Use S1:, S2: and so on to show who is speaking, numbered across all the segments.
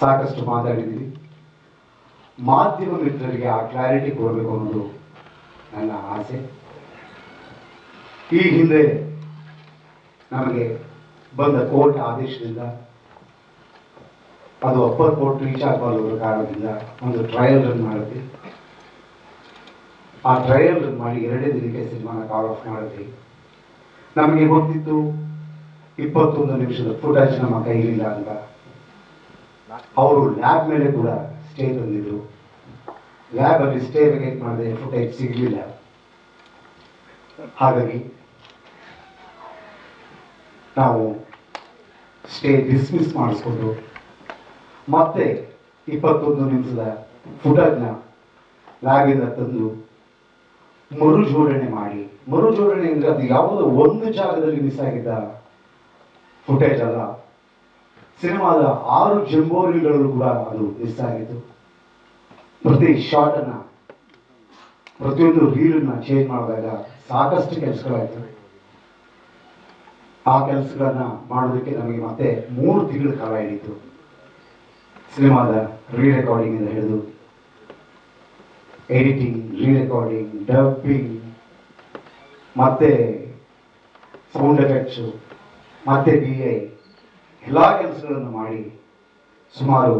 S1: ಸಾಕಷ್ಟು ಮಾತಾಡಿದ್ದೀವಿ. ಮಾಧ್ಯಮ ಮಿತ್ರರಿಗೆ ಆ ಕ್ಲಾರಿಟಿ ಕೊಡಬೇಕು ಅನ್ನೋದು ನನ್ನ ಆಸೆ. ಈ ಹಿಂದೆ ನಮಗೆ ಬಂದ ಕೋರ್ಟ್ ಆದೇಶದಿಂದ, ಅದು ಅಪ್ಪರ್ ಕೋರ್ಟ್ ರೀಚ್ ಆಗಬಾರದರ ಕಾರಣದಿಂದ ಒಂದು ಟ್ರಯಲ್ ರನ್ ಮಾಡಿದ್ವಿ. ಆ ಟ್ರಯಲ್ ರನ್ ಮಾಡಿ 2 ದಿನಕ್ಕೆ ಸಿನಿಮಾನ ಕಾಲ್ ಆಫ್ ಮಾಡಿದ್ವಿ. ನಮಗೆ ಗೊತ್ತಿತ್ತು 21 ನಿಮಿಷದ ಫುಟೇಜ್ ನಮ್ಮ ಕೈಲಿಲ್ಲ ಅಂತ. ಅವರು ಲ್ಯಾಬ್ ಮೇಲೆ ಕೂಡ ಸ್ಟೇ ತಂದಿದ್ರು. ಲ್ಯಾಬ್ ಅಲ್ಲಿ ಸ್ಟೇ ವೆಕೇಟ್ ಮಾಡಿದ್ರೆ ಫುಟೇಜ್ ಸಿಗಲಿಲ್ಲ. ಹಾಗಾಗಿ ನಾವು ಸ್ಟೇ ಡಿಸ್ಮಿಸ್ ಮಾಡಿಸ್ಕೊಂಡು ಮತ್ತೆ 21 ನಿಮಿಷದ ಫುಟೇಜ್ನ ಲ್ಯಾಬಿಂದ ತಂದು ಮರುಜೋಡಣೆ ಮಾಡಿ, ಮರುಜೋಡಣೆ ಅಂದರೆ ಅದು ಯಾವುದೋ ಒಂದು ಜಾಗದಲ್ಲಿ ಮಿಸ್ ಆಗಿದ್ದ ಫುಟೇಜ್ ಅಲ್ಲ, ಸಿನಿಮಾದ 6 ಜಂಬೋರಿಗಳಲ್ಲೂ ಕೂಡ ಅದು ಮಿಸ್ ಆಗಿತ್ತು. ಪ್ರತಿ ಶಾರ್ಟನ್ನ, ಪ್ರತಿಯೊಂದು ರೀಲನ್ನ ಚೇಂಜ್ ಮಾಡಿದಾಗ ಸಾಕಷ್ಟು ಕೆಲಸಗಳಾಯಿತು. ಆ ಕೆಲಸಗಳನ್ನ ಮಾಡೋದಕ್ಕೆ ನಮಗೆ ಮತ್ತೆ 3 ತಿಂಗಳ ಕಾಲ ಹಿಡಿಯಿತು. ಸಿನಿಮಾದ ರೀ ರೆಕಾರ್ಡಿಂಗ್ ಇಂದ ಹಿಡಿದು ಎಡಿಟಿಂಗ್, ರೀ ರೆಕಾರ್ಡಿಂಗ್, ಡಬ್ಬಿಂಗ್, ಮತ್ತೆ ಸೌಂಡ್ ಎಫೆಕ್ಟ್ಸು, ಮತ್ತೆ BI ಎಲ್ಲ ಕೆಲಸಗಳನ್ನು ಮಾಡಿ ಸುಮಾರು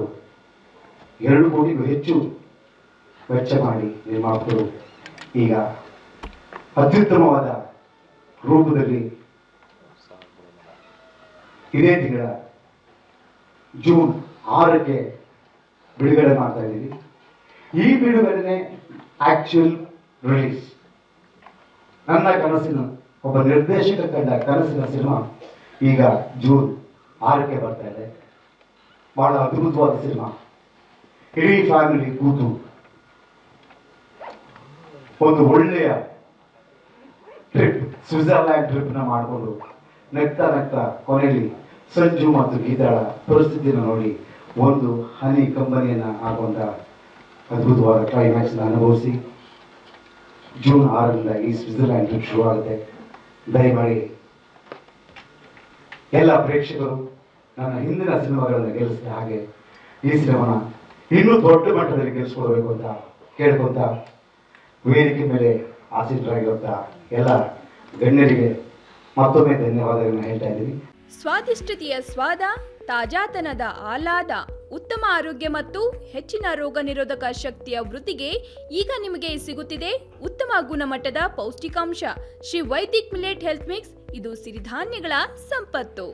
S1: 2 ಕೋಟಿಗೂ ಹೆಚ್ಚು ವೆಚ್ಚ ಮಾಡಿ ನಿರ್ಮಾಪಕರು ಈಗ ಅತ್ಯುತ್ತಮವಾದ ರೂಪದಲ್ಲಿ ಇದೇ ತಿಂಗಳ ಜೂನ್ 6ಕ್ಕೆ ಬಿಡುಗಡೆ ಮಾಡ್ತಾ ಇದ್ದೀವಿ. ಈ ಬಿಡುಗಡೆನೆ ಆಕ್ಚುಯಲ್ ರಿಲೀಸ್. ನನ್ನ ಕನಸಿನ, ಒಬ್ಬ ನಿರ್ದೇಶಕ ಕಂಡ ಕನಸಿನ ಸಿನಿಮಾ ಈಗ ಜೂನ್ 6ಕ್ಕೆ ಬರ್ತಾ ಇದೆ. ಬಹಳ ಅದ್ಭುತವಾದ ಸಿನಿಮಾ. ಇಡೀ ಫ್ಯಾಮಿಲಿ ಕೂತು ಒಂದು ಒಳ್ಳೆಯ ಟ್ರಿಪ್, ಸ್ವಿಟ್ಜರ್ಲ್ಯಾಂಡ್ ಟ್ರಿಪ್ನ ಮಾಡಿಕೊಂಡು ನಗ್ತಾ ನಗ್ತಾ ಕೊನೆಯಲ್ಲಿ ಸಂಜು ಮತ್ತು ಗೀತಾಳ ಪರಿಸ್ಥಿತಿಯನ್ನು ನೋಡಿ ಒಂದು ಹನಿ ಕಂಬನಿಯನ್ನು ಆಗುವಂಥ ಅದ್ಭುತವಾದ ಕ್ಲೈಮ್ಯಾಕ್ಸ್ನ ಅನುಭವಿಸಿ ಜೂನ್ 6ರಿಂದ ಈ ಸ್ವಿಟ್ಜರ್ಲ್ಯಾಂಡ್ ಟ್ರಿಪ್ ಶುರುವಾಗುತ್ತೆ. ದಯಮಾಡಿ ಎಲ್ಲ ಪ್ರೇಕ್ಷಕರು ನನ್ನ ಹಿಂದಿನ ಸಿನಿಮಾಗಳನ್ನು ಗೆಲ್ಲಿಸಿದ ಹಾಗೆ ಈ ಸಿನಿಮಾನ ಇನ್ನೂ ದೊಡ್ಡ ಮಟ್ಟದಲ್ಲಿ ಗೆಲ್ಲಿಸ್ಕೊಳ್ಬೇಕು ಅಂತ ಕೇಳ್ಕೊಂತ, ವೇದಿಕೆ ಮೇಲೆ ಆಸೀನರಾಗಿರುವಂಥ ಎಲ್ಲ ಗಣ್ಯರಿಗೆ ಮತ್ತೊಮ್ಮೆ ಧನ್ಯವಾದಗಳನ್ನು ಹೇಳ್ತಾ ಇದ್ದೀನಿ.
S2: ಸ್ವಾದಿಷ್ಟತೆಯ ಸ್ವಾದ, ತಾಜಾತನದ ಆಹ್ಲಾದ, ಉತ್ತಮ ಆರೋಗ್ಯ ಮತ್ತು ಹೆಚ್ಚಿನ ರೋಗ ನಿರೋಧಕ ಶಕ್ತಿಯ ವೃದ್ಧಿಗೆ ಈಗ ನಿಮಗೆ ಸಿಗುತ್ತಿದೆ ಉತ್ತಮ ಗುಣಮಟ್ಟದ ಪೌಷ್ಟಿಕಾಂಶ. Shri Vaidik millet health mix. ಇದು ಸಿರಿಧಾನ್ಯಗಳ ಸಂಪತ್ತು.